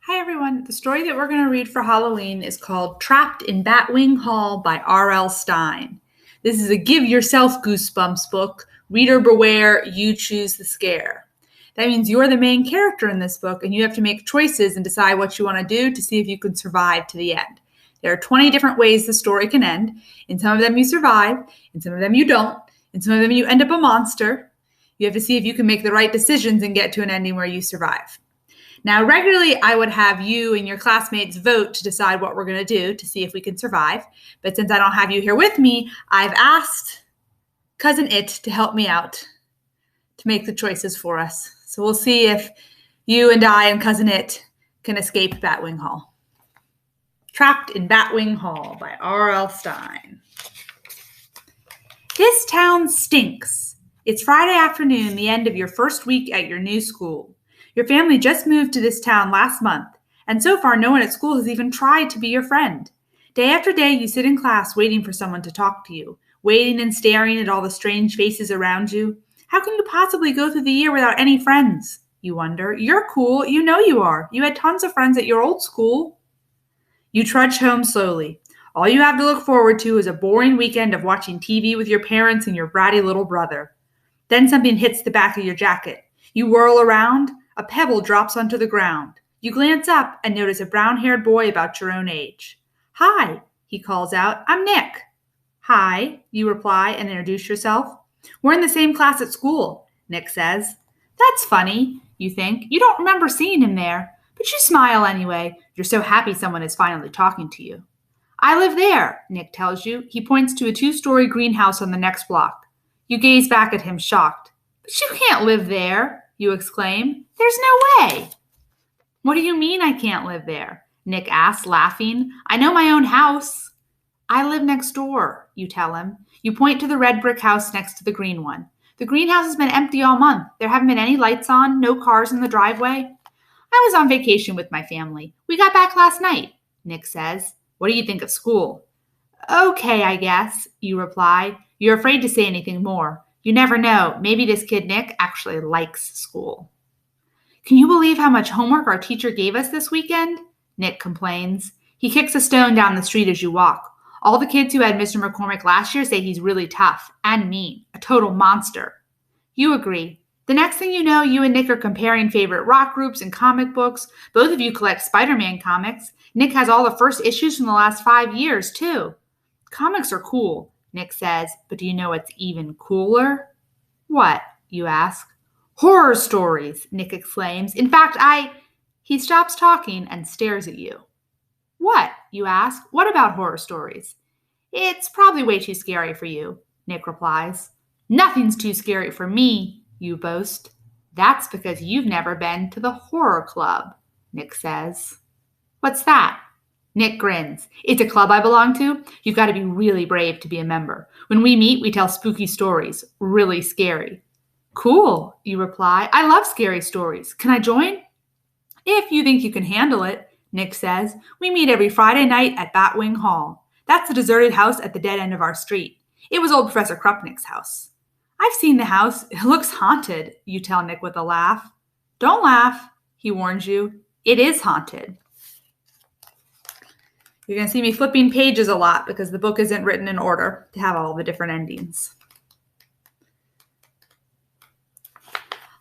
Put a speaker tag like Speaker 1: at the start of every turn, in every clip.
Speaker 1: Hi everyone. The story that we're going to read for Halloween is called Trapped in Batwing Hall by R.L. Stine. This is a give yourself goosebumps book. Reader beware, you choose the scare. That means you're the main character in this book and you have to make choices and decide what you want to do to see if you can survive to the end. There are 20 different ways the story can end. In some of them you survive, in some of them you don't, in some of them you end up a monster. You have to see if you can make the right decisions and get to an ending where you survive. Now, regularly, I would have you and your classmates vote to decide what we're going to do to see if we can survive. But since I don't have you here with me, I've asked Cousin It to help me out to make the choices for us. So we'll see if you and I and Cousin It can escape Batwing Hall. Trapped in Batwing Hall by R.L. Stine. This town stinks. It's Friday afternoon, the end of your first week at your new school. Your family just moved to this town last month, and so far no one at school has even tried to be your friend. Day after day, you sit in class waiting for someone to talk to you, waiting and staring at all the strange faces around you. How can you possibly go through the year without any friends? You wonder. You're cool. You know you are. You had tons of friends at your old school. You trudge home slowly. All you have to look forward to is a boring weekend of watching TV with your parents and your bratty little brother. Then something hits the back of your jacket. You whirl around. A pebble drops onto the ground. You glance up and notice a brown-haired boy about your own age. Hi, he calls out. I'm Nick. Hi, you reply and introduce yourself. We're in the same class at school, Nick says. That's funny, you think. You don't remember seeing him there, but you smile anyway. You're so happy someone is finally talking to you. I live there, Nick tells you. He points to a 2-story greenhouse on the next block. You gaze back at him, shocked. But you can't live there, you exclaim. There's no way. What do you mean I can't live there? Nick asks, laughing. I know my own house. I live next door, you tell him. You point to the red brick house next to the green one. The greenhouse has been empty all month. There haven't been any lights on, no cars in the driveway. I was on vacation with my family. We got back last night, Nick says. What do you think of school? Okay, I guess, you reply. You're afraid to say anything more. You never know. Maybe this kid, Nick, actually likes school. Can you believe how much homework our teacher gave us this weekend? Nick complains. He kicks a stone down the street as you walk. All the kids who had Mr. McCormick last year say he's really tough and mean, a total monster. You agree. The next thing you know, you and Nick are comparing favorite rock groups and comic books. Both of you collect Spider-Man comics. Nick has all the first issues from the last 5 years, too. Comics are cool, Nick says, but do you know what's even cooler? What? You ask. Horror stories, Nick exclaims. In fact, He stops talking and stares at you. What? You ask. What about horror stories? It's probably way too scary for you, Nick replies. Nothing's too scary for me, you boast. That's because you've never been to the horror club, Nick says. What's that? Nick grins. It's a club I belong to. You've got to be really brave to be a member. When we meet, we tell spooky stories. Really scary. Cool, you reply. I love scary stories. Can I join? If you think you can handle it, Nick says. We meet every Friday night at Batwing Hall. That's the deserted house at the dead end of our street. It was old Professor Krupnick's house. I've seen the house. It looks haunted, you tell Nick with a laugh. Don't laugh, he warns you. It is haunted. You're going to see me flipping pages a lot because the book isn't written in order to have all the different endings.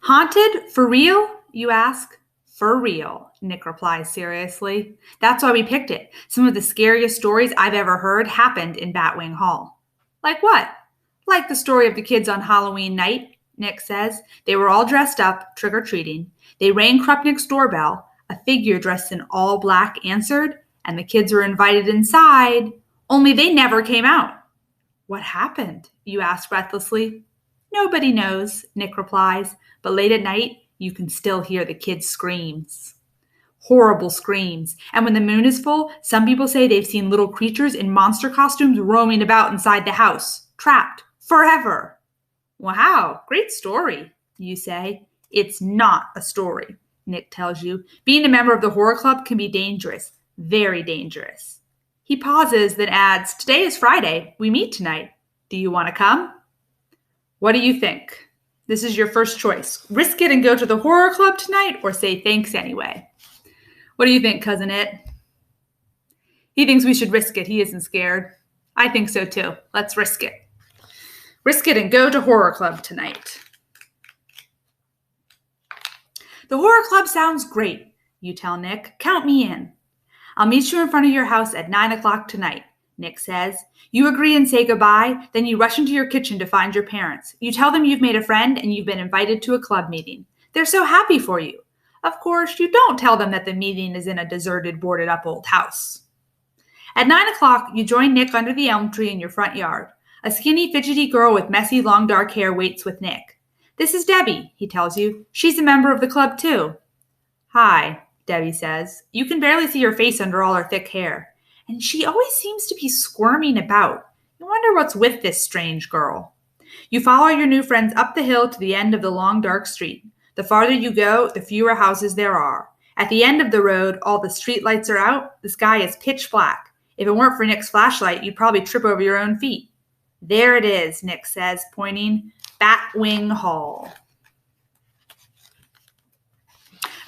Speaker 1: Haunted? For real? You ask. For real, Nick replies seriously. That's why we picked it. Some of the scariest stories I've ever heard happened in Batwing Hall. Like what? Like the story of the kids on Halloween night, Nick says. They were all dressed up, trick-or-treating. They rang Krupnick's doorbell. A figure dressed in all black answered, and the kids were invited inside, only they never came out. What happened? You ask breathlessly. Nobody knows, Nick replies, but late at night, you can still hear the kids' screams. Horrible screams. And when the moon is full, some people say they've seen little creatures in monster costumes roaming about inside the house, trapped forever. Wow, great story, you say. It's not a story, Nick tells you. Being a member of the horror club can be dangerous, very dangerous. He pauses, then adds, Today is Friday. We meet tonight. Do you want to come? What do you think? This is your first choice. Risk it and go to the horror club tonight or say thanks anyway. What do you think, Cousin It? He thinks we should risk it. He isn't scared. I think so too. Let's risk it. Risk it and go to horror club tonight. The horror club sounds great, you tell Nick. Count me in. I'll meet you in front of your house at 9 o'clock tonight, Nick says. You agree and say goodbye, then you rush into your kitchen to find your parents. You tell them you've made a friend and you've been invited to a club meeting. They're so happy for you. Of course, you don't tell them that the meeting is in a deserted, boarded-up old house. At 9 o'clock, you join Nick under the elm tree in your front yard. A skinny, fidgety girl with messy, long, dark hair waits with Nick. This is Debbie, he tells you. She's a member of the club, too. Hi, Debbie says. You can barely see her face under all her thick hair. And she always seems to be squirming about. You wonder what's with this strange girl. You follow your new friends up the hill to the end of the long, dark street. The farther you go, the fewer houses there are. At the end of the road, all the street lights are out. The sky is pitch black. If it weren't for Nick's flashlight, you'd probably trip over your own feet. There it is, Nick says, pointing. Batwing Hall.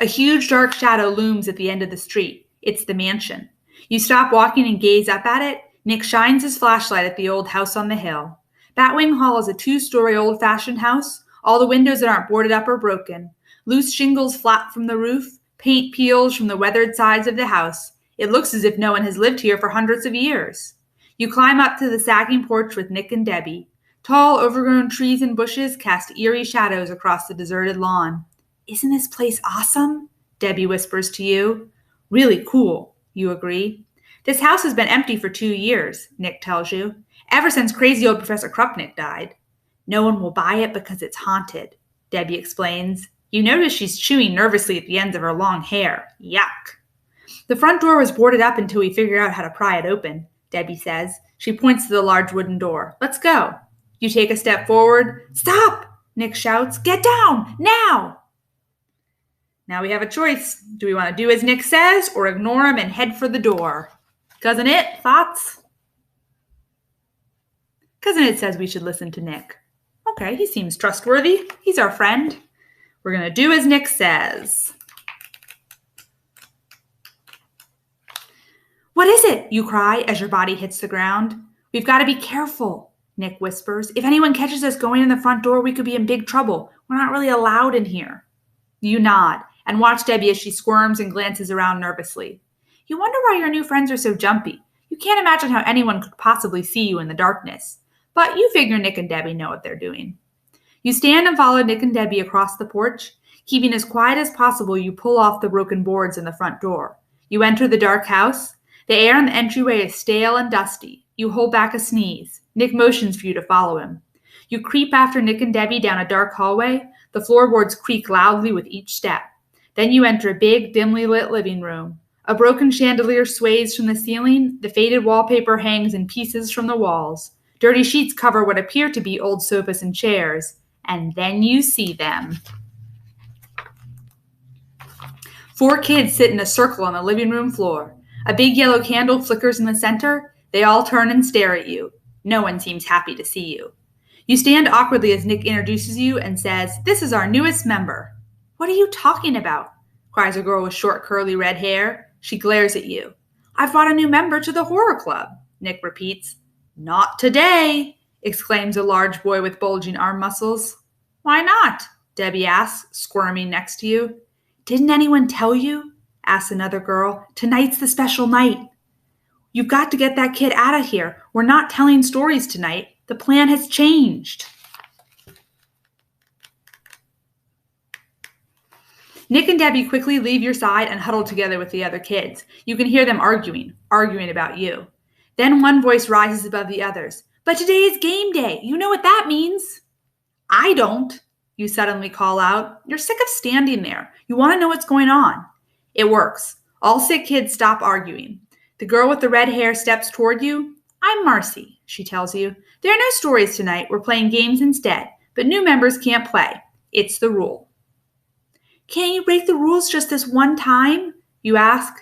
Speaker 1: A huge dark shadow looms at the end of the street. It's the mansion. You stop walking and gaze up at it. Nick shines his flashlight at the old house on the hill. Batwing Hall is a 2-story old-fashioned house. All the windows that aren't boarded up are broken. Loose shingles flap from the roof. Paint peels from the weathered sides of the house. It looks as if no one has lived here for hundreds of years. You climb up to the sagging porch with Nick and Debbie. Tall, overgrown trees and bushes cast eerie shadows across the deserted lawn. Isn't this place awesome? Debbie whispers to you. Really cool, you agree. This house has been empty for 2 years, Nick tells you. Ever since crazy old Professor Krupnik died. No one will buy it because it's haunted, Debbie explains. You notice she's chewing nervously at the ends of her long hair. Yuck. The front door was boarded up until we figured out how to pry it open, Debbie says. She points to the large wooden door. Let's go. You take a step forward. Stop, Nick shouts. Get down, now. Now we have a choice. Do we want to do as Nick says or ignore him and head for the door? Cousin It, thoughts? Cousin It says we should listen to Nick. Okay, he seems trustworthy. He's our friend. We're going to do as Nick says. What is it? You cry as your body hits the ground. We've got to be careful, Nick whispers. If anyone catches us going in the front door, we could be in big trouble. We're not really allowed in here. You nod and watch Debbie as she squirms and glances around nervously. You wonder why your new friends are so jumpy. You can't imagine how anyone could possibly see you in the darkness. But you figure Nick and Debbie know what they're doing. You stand and follow Nick and Debbie across the porch. Keeping as quiet as possible, you pull off the broken boards in the front door. You enter the dark house. The air in the entryway is stale and dusty. You hold back a sneeze. Nick motions for you to follow him. You creep after Nick and Debbie down a dark hallway. The floorboards creak loudly with each step. Then you enter a big, dimly lit living room. A broken chandelier sways from the ceiling. The faded wallpaper hangs in pieces from the walls. Dirty sheets cover what appear to be old sofas and chairs. And then you see them. 4 kids sit in a circle on the living room floor. A big yellow candle flickers in the center. They all turn and stare at you. No one seems happy to see you. You stand awkwardly as Nick introduces you and says, "This is our newest member." "What are you talking about?" cries a girl with short, curly red hair. She glares at you. "I've brought a new member to the horror club," Nick repeats. "Not today," exclaims a large boy with bulging arm muscles. "Why not?" Debbie asks, squirming next to you. "Didn't anyone tell you?" asks another girl. "Tonight's the special night. You've got to get that kid out of here. We're not telling stories tonight. The plan has changed." Nick and Debbie quickly leave your side and huddle together with the other kids. You can hear them arguing about you. Then one voice rises above the others. "But today is game day. You know what that means." "I don't," you suddenly call out. You're sick of standing there. You want to know what's going on. It works. All 6 kids stop arguing. The girl with the red hair steps toward you. "I'm Marcy," she tells you. "There are no stories tonight. We're playing games instead. But new members can't play. It's the rule." "Can't you break the rules just this one time?" you ask.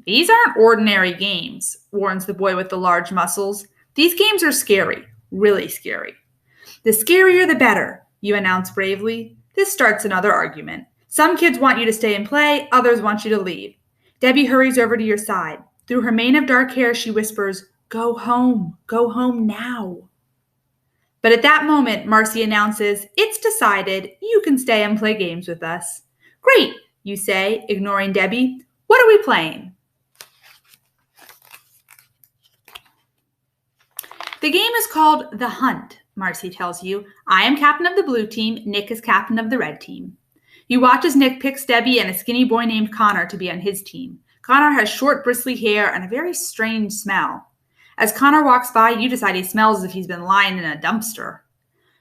Speaker 1: "These aren't ordinary games," warns the boy with the large muscles. "These games are scary, really scary." "The scarier the better," you announce bravely. This starts another argument. Some kids want you to stay and play, others want you to leave. Debbie hurries over to your side. Through her mane of dark hair, she whispers, "Go home now." But at that moment, Marcy announces, "It's decided. You can stay and play games with us." "Great," you say, ignoring Debbie. "What are we playing?" The game is called The Hunt, Marcy tells you. "I am captain of the blue team. Nick is captain of the red team." You watch as Nick picks Debbie and a skinny boy named Connor to be on his team. Connor has short, bristly hair and a very strange smell. As Connor walks by, you decide he smells as if he's been lying in a dumpster.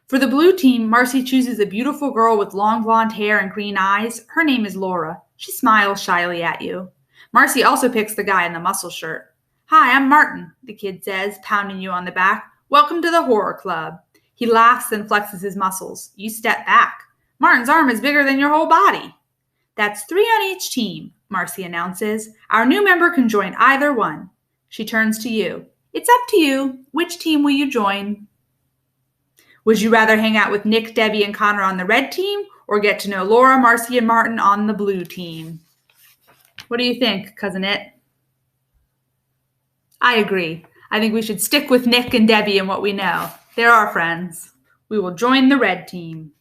Speaker 1: For the blue team, Marcy chooses a beautiful girl with long blonde hair and green eyes. Her name is Laura. She smiles shyly at you. Marcy also picks the guy in the muscle shirt. "Hi, I'm Martin," the kid says, pounding you on the back. "Welcome to the horror club." He laughs and flexes his muscles. You step back. Martin's arm is bigger than your whole body. "That's 3 on each team," Marcy announces. "Our new member can join either one." She turns to you. "It's up to you. Which team will you join?" Would you rather hang out with Nick, Debbie, and Connor on the red team, or get to know Laura, Marcy, and Martin on the blue team? What do you think, Cousin It? I agree. I think we should stick with Nick and Debbie and what we know. They're our friends. We will join the red team.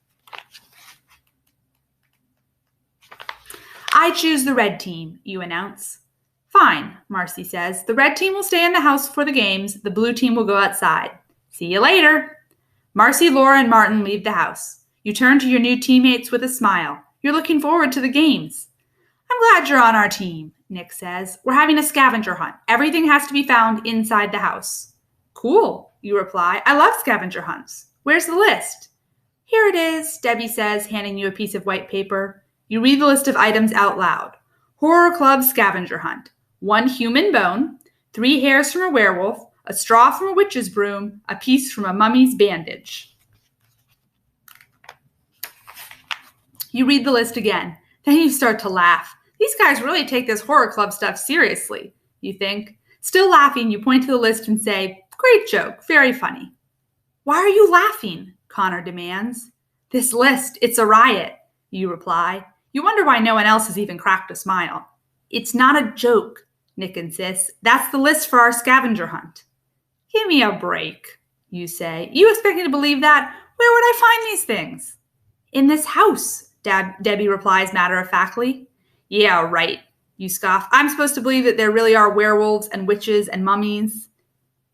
Speaker 1: "I choose the red team," you announce. "Fine," Marcy says. "The red team will stay in the house for the games. The blue team will go outside. See you later." Marcy, Laura, and Martin leave the house. You turn to your new teammates with a smile. You're looking forward to the games. "I'm glad you're on our team," Nick says. "We're having a scavenger hunt. Everything has to be found inside the house." "Cool," you reply. "I love scavenger hunts. Where's the list?" "Here it is," Debbie says, handing you a piece of white paper. You read the list of items out loud. Horror Club scavenger hunt. 1 human bone, 3 hairs from a werewolf, a straw from a witch's broom, a piece from a mummy's bandage. You read the list again. Then you start to laugh. These guys really take this horror club stuff seriously, you think. Still laughing, you point to the list and say, "Great joke, very funny." "Why are you laughing?" Connor demands. "This list, it's a riot," you reply. You wonder why no one else has even cracked a smile. "It's not a joke," Nick insists. "That's the list for our scavenger hunt." "Give me a break," you say. "You expect me to believe that? Where would I find these things?" "In this house," Debbie replies matter-of-factly. "Yeah, right," you scoff. "I'm supposed to believe that there really are werewolves and witches and mummies."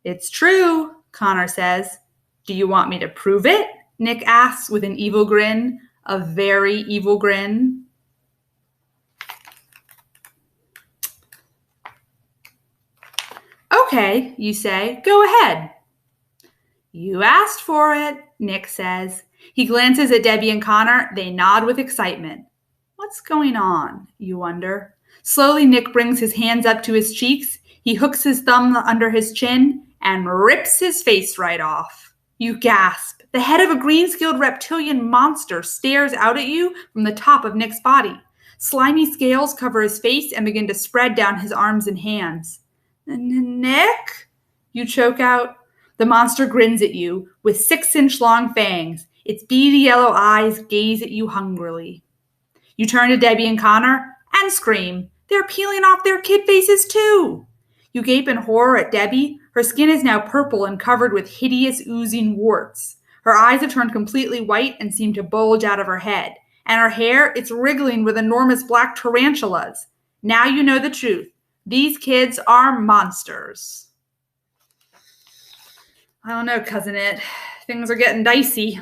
Speaker 1: "It's true," Connor says. "Do you want me to prove it?" Nick asks with an evil grin, a very evil grin. "Okay," you say. "Go ahead." "You asked for it," Nick says. He glances at Debbie and Connor. They nod with excitement. What's going on, you wonder? Slowly, Nick brings his hands up to his cheeks. He hooks his thumb under his chin and rips his face right off. You gasp. The head of a green-scaled reptilian monster stares out at you from the top of Nick's body. Slimy scales cover his face and begin to spread down his arms and hands. "Nick?" you choke out. The monster grins at you with 6-inch long fangs. Its beady yellow eyes gaze at you hungrily. You turn to Debbie and Connor and scream. They're peeling off their kid faces too. You gape in horror at Debbie. Her skin is now purple and covered with hideous oozing warts. Her eyes have turned completely white and seem to bulge out of her head. And her hair, it's wriggling with enormous black tarantulas. Now you know the truth. These kids are monsters. I don't know, Cousin It. Things are getting dicey.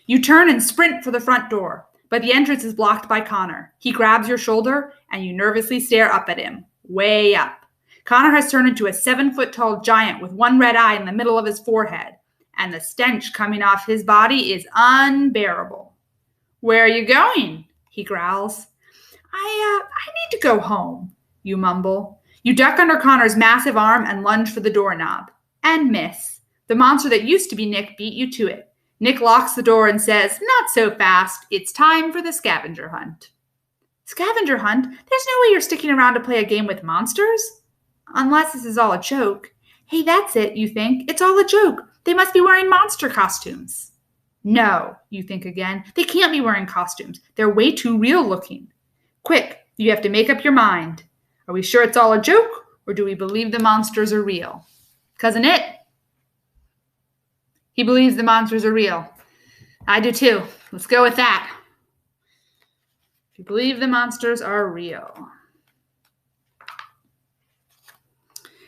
Speaker 1: You turn and sprint for the front door, but the entrance is blocked by Connor. He grabs your shoulder, and you nervously stare up at him, way up. Connor has turned into a 7-foot-tall giant with one red eye in the middle of his forehead, and the stench coming off his body is unbearable. "Where are you going?" he growls. I need to go home," you mumble. You duck under Connor's massive arm and lunge for the doorknob. And miss. The monster that used to be Nick beat you to it. Nick locks the door and says, "Not so fast. It's time for the scavenger hunt." "Scavenger hunt? There's no way you're sticking around to play a game with monsters? Unless this is all a joke." "Hey, that's it," you think. "It's all a joke. They must be wearing monster costumes." "No," you think again. "They can't be wearing costumes. They're way too real looking." "Quick, You have to make up your mind. Are we sure it's all a joke, or do we believe the monsters are real? Cousin It, he believes the monsters are real. I do too. Let's go with that. If you believe the monsters are real.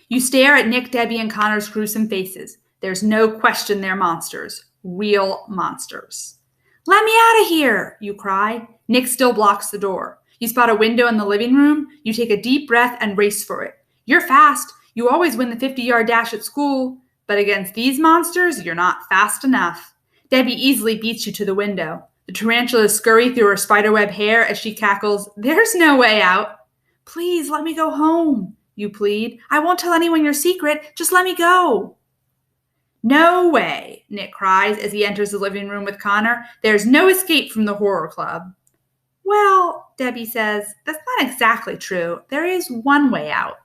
Speaker 1: You stare at Nick, Debbie, and Connor's gruesome faces. There's no question they're monsters. Real monsters. Let me out of here, you cry. Nick still blocks the door. You spot a window in the living room. You take a deep breath and race for it. You're fast. You always win the 50-yard dash at school. But against these monsters, you're not fast enough. Debbie easily beats you to the window. The tarantulas scurry through her spiderweb hair as she cackles, "There's no way out." "Please let me go home," you plead. "I won't tell anyone your secret. Just let me go." "No way," Nick cries as he enters the living room with Connor. "There's no escape from the horror club." "Well," Debbie says, "that's not exactly true. There is one way out."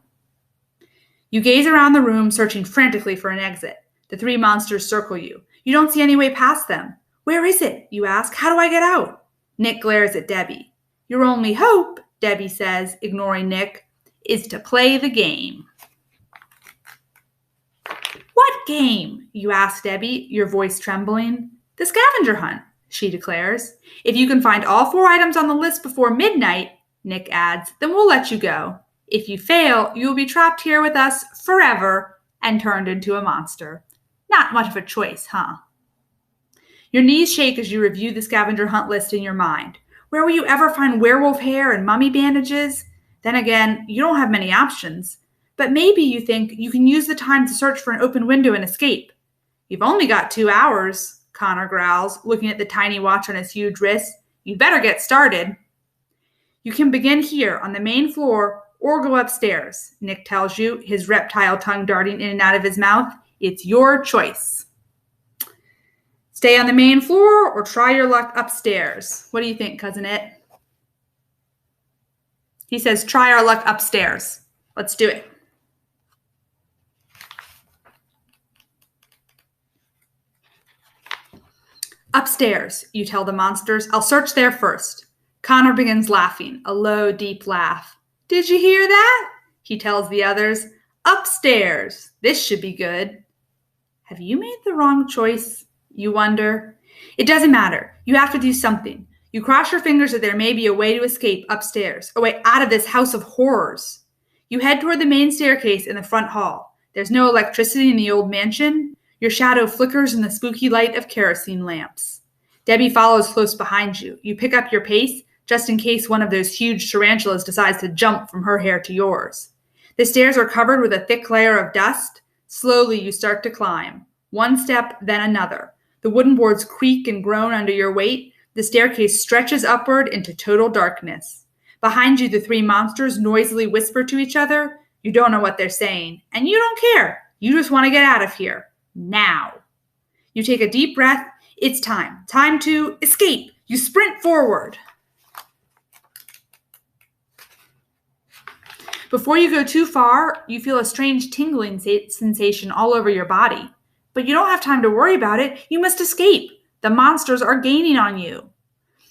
Speaker 1: You gaze around the room, searching frantically for an exit. The three monsters circle you. You don't see any way past them. "Where is it?" you ask. "How do I get out?" Nick glares at Debbie. "Your only hope," Debbie says, ignoring Nick, "is to play the game." "What game?" you ask Debbie, your voice trembling. "The scavenger hunt," she declares. "If you can find all 4 items on the list before midnight," Nick adds, "then we'll let you go. If you fail, you will be trapped here with us forever and turned into a monster." Not much of a choice, huh? Your knees shake as you review the scavenger hunt list in your mind. Where will you ever find werewolf hair and mummy bandages? Then again, you don't have many options. But maybe you think you can use the time to search for an open window and escape. "You've only got 2 hours, Connor growls, looking at the tiny watch on his huge wrist. "You'd better get started." "You can begin here on the main floor or go upstairs," Nick tells you, his reptile tongue darting in and out of his mouth. "It's your choice. Stay on the main floor or try your luck upstairs." What do you think, Cousin It? He says, "Try our luck upstairs." Let's do it. "Upstairs," you tell the monsters. "I'll search there first." Connor begins laughing, a low, deep laugh. "Did you hear that?" he tells the others. "Upstairs. This should be good." Have you made the wrong choice, you wonder? It doesn't matter. You have to do something. You cross your fingers that there may be a way to escape upstairs, a way out of this house of horrors. You head toward the main staircase in the front hall. There's no electricity in the old mansion. Your shadow flickers in the spooky light of kerosene lamps. Debbie follows close behind you. You pick up your pace, just in case one of those huge tarantulas decides to jump from her hair to yours. The stairs are covered with a thick layer of dust. Slowly you start to climb. One step, then another. The wooden boards creak and groan under your weight. The staircase stretches upward into total darkness. Behind you, the 3 monsters noisily whisper to each other. You don't know what they're saying, and you don't care. You just want to get out of here. Now. You take a deep breath. It's time. Time to escape. You sprint forward. Before you go too far, you feel a strange tingling sensation all over your body. But you don't have time to worry about it. You must escape. The monsters are gaining on you.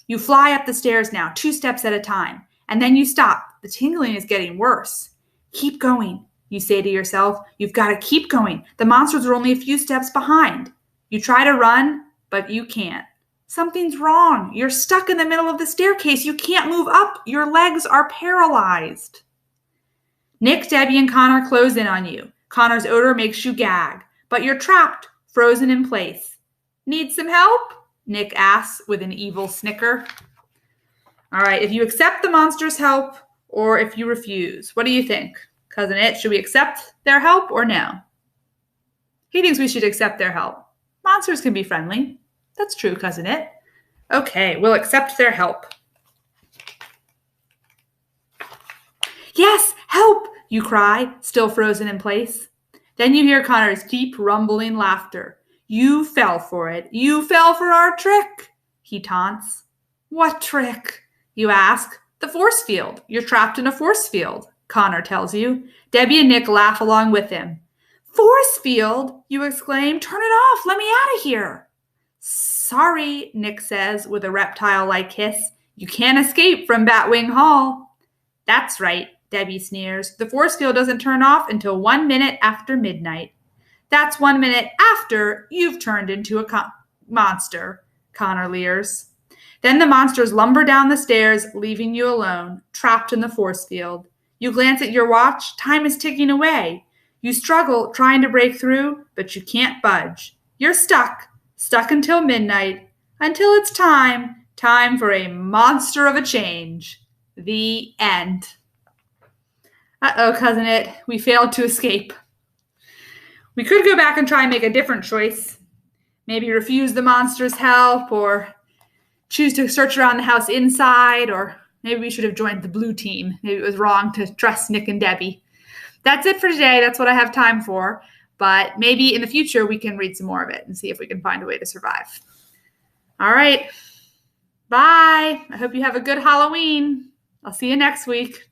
Speaker 1: You fly up the stairs now, 2 steps at a time, and then you stop. The tingling is getting worse. "Keep going," you say to yourself. "You've got to keep going. The monsters are only a few steps behind." You try to run, but you can't. Something's wrong. You're stuck in the middle of the staircase. You can't move up. Your legs are paralyzed. Nick, Debbie, and Connor close in on you. Connor's odor makes you gag, but you're trapped, frozen in place. "Need some help?" Nick asks with an evil snicker. All right, if you accept the monster's help or if you refuse, what do you think? Cousin It, should we accept their help or no? He thinks we should accept their help. Monsters can be friendly. That's true, Cousin It. Okay, we'll accept their help. "Yes, help!" you cry, still frozen in place. Then you hear Connor's deep, rumbling laughter. "You fell for it. You fell for our trick," he taunts. "What trick?" you ask. "The force field. You're trapped in a force field," Connor tells you. Debbie and Nick laugh along with him. "Force field?" you exclaim. "Turn it off. Let me out of here." "Sorry," Nick says with a reptile-like hiss. "You can't escape from Batwing Hall." That's right, Debbie sneers. The force field doesn't turn off until 1 minute after midnight. That's 1 minute after you've turned into a monster, Connor leers. Then the monsters lumber down the stairs, leaving you alone, trapped in the force field. You glance at your watch. Time is ticking away. You struggle, trying to break through, but you can't budge. You're stuck until midnight, until it's time for a monster of a change. The end. Uh-oh, Cousin It, we failed to escape. We could go back and try and make a different choice. Maybe refuse the monster's help, or choose to search around the house inside, or maybe we should have joined the blue team. Maybe it was wrong to trust Nick and Debbie. That's it for today. That's what I have time for. But maybe in the future we can read some more of it and see if we can find a way to survive. All right. Bye. I hope you have a good Halloween. I'll see you next week.